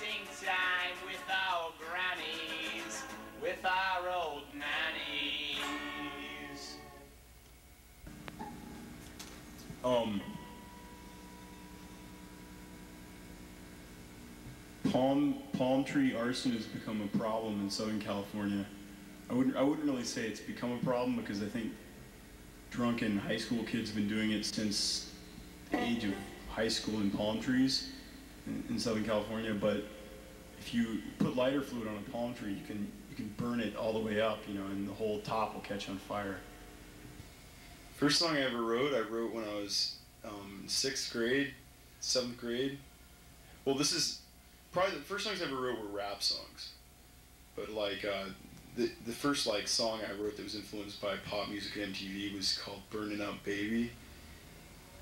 wasting time with our grannies, with our old nannies. Palm tree arson has become a problem in Southern California. I wouldn't really say it's become a problem because I think drunken high school kids have been doing it since the age of high school in palm trees in Southern California. But if you put lighter fluid on a palm tree, you can burn it all the way up, you know, and the whole top will catch on fire. First song I ever wrote, when I was in 6th grade, 7th grade. Well, this is probably the first songs I ever wrote were rap songs, but like the first like song I wrote that was influenced by pop music at MTV was called "Burning Up Baby,"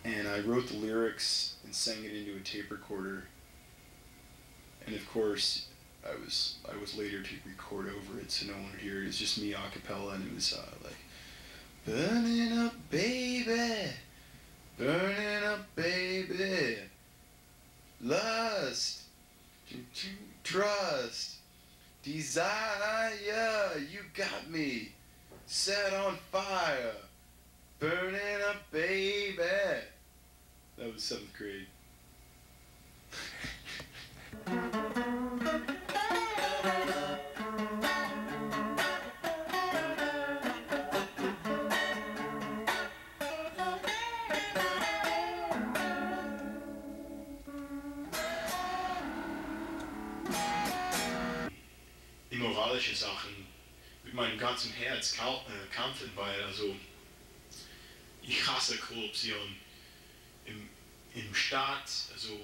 and I wrote the lyrics and sang it into a tape recorder. And of course, I was later to record over it so no one would hear it. It's just me a cappella, and it was like, "Burning up, baby, burning up, baby, lust, trust, desire, you got me set on fire, burning up, baby." That was 7th grade. Moralische Sachen mit meinem ganzen Herz kämpfen, weil also ich hasse Korruption im Staat, also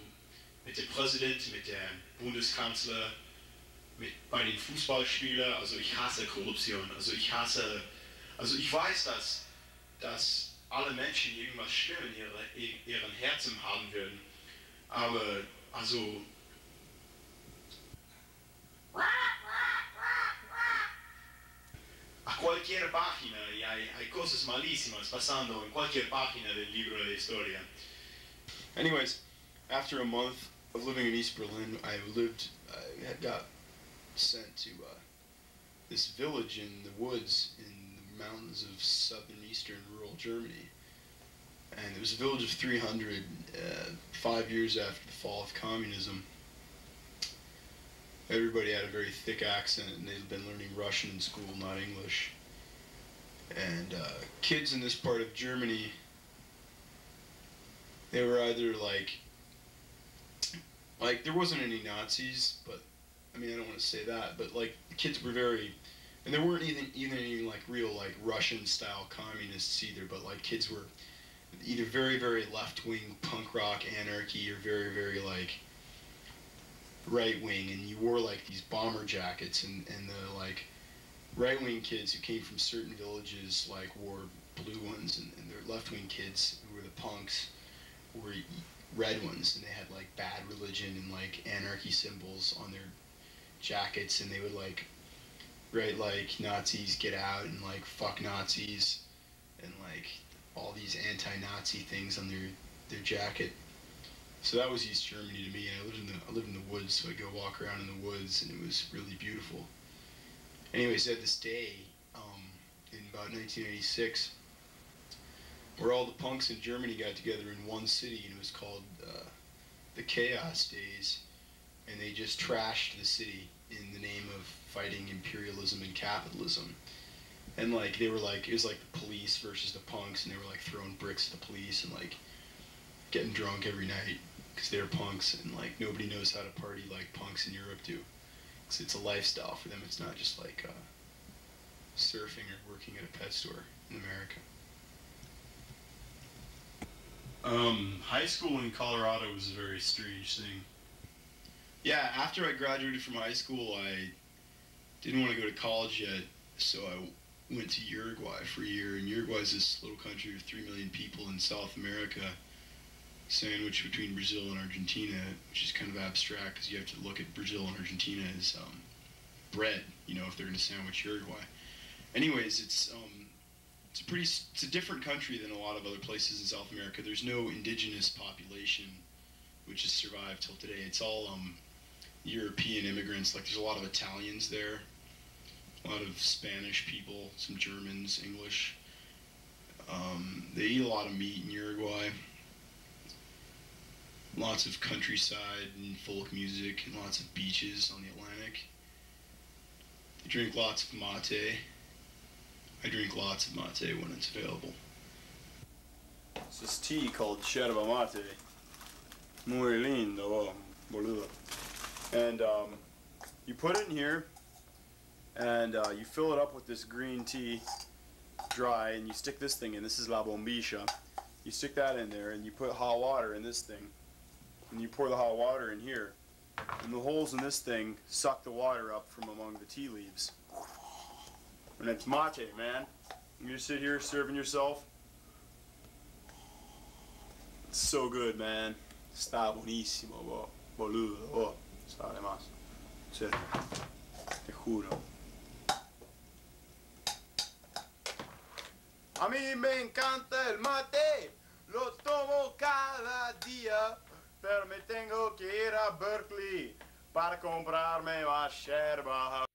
mit dem Präsident, mit dem Bundeskanzler, bei den Fußballspielern, also ich hasse Korruption, also ich weiß, dass alle Menschen irgendwas schlimm in ihren Herzen haben würden, aber also a cualquier página, y hay cosas malísimas pasando en cualquier página del libro de historia. Anyways, after a month of living in East Berlin, I had got sent to this village in the woods in the mountains of southern rural Germany. And it was a village of 300, 5 years after the fall of communism. Everybody had a very thick accent, and they'd been learning Russian in school, not English. And kids in this part of Germany, they were either like there wasn't any Nazis, but I mean I don't want to say that, but like the kids were very, and there weren't even any like real like Russian style communists either, but like kids were either very, very left-wing punk rock anarchy or very, very like right-wing, and you wore like these bomber jackets, and the like right-wing kids who came from certain villages like wore blue ones, and the left-wing kids who were the punks were red ones, and they had like bad religion and like anarchy symbols on their jackets, and they would like write like Nazis get out and like fuck Nazis and like all these anti-Nazi things on their jacket. So that was East Germany to me, and I lived in the woods, so I'd go walk around in the woods, and it was really beautiful. Anyways, I had this day in about 1986 where all the punks in Germany got together in one city, and it was called the Chaos Days, and they just trashed the city in the name of fighting imperialism and capitalism. And like they were like, it was like the police versus the punks, and they were like throwing bricks at the police and like getting drunk every night because they're punks, and like nobody knows how to party like punks in Europe do. Because it's a lifestyle for them. It's not just like surfing or working at a pet store in America. High school in Colorado was a very strange thing. Yeah, after I graduated from high school, I didn't want to go to college yet, so I went to Uruguay for a year. And Uruguay is this little country of 3 million people in South America, sandwiched between Brazil and Argentina, which is kind of abstract because you have to look at Brazil and Argentina as bread, you know, if they're going to sandwich Uruguay. Anyways, it's a different country than a lot of other places in South America. There's no indigenous population which has survived till today. It's all European immigrants. Like there's a lot of Italians there, a lot of Spanish people, some Germans, English. They eat a lot of meat in Uruguay. Lots of countryside and folk music and lots of beaches on the Atlantic. They drink lots of mate. I drink lots of mate when it's available. It's this tea called yerba mate. Muy lindo, boludo. And you put it in here, and you fill it up with this green tea, dry, and you stick this thing in. This is la bombilla. You stick that in there, and you put hot water in this thing. And you pour the hot water in here, and the holes in this thing suck the water up from among the tea leaves. And it's mate, man. You just sit here serving yourself. It's so good, man. Está buenísimo, boludo. Oh, está de más. Sí, te juro. A mí me encanta el mate. Lo tomo cada día. Pero me tengo que ir a Berkeley para comprarme más yerba.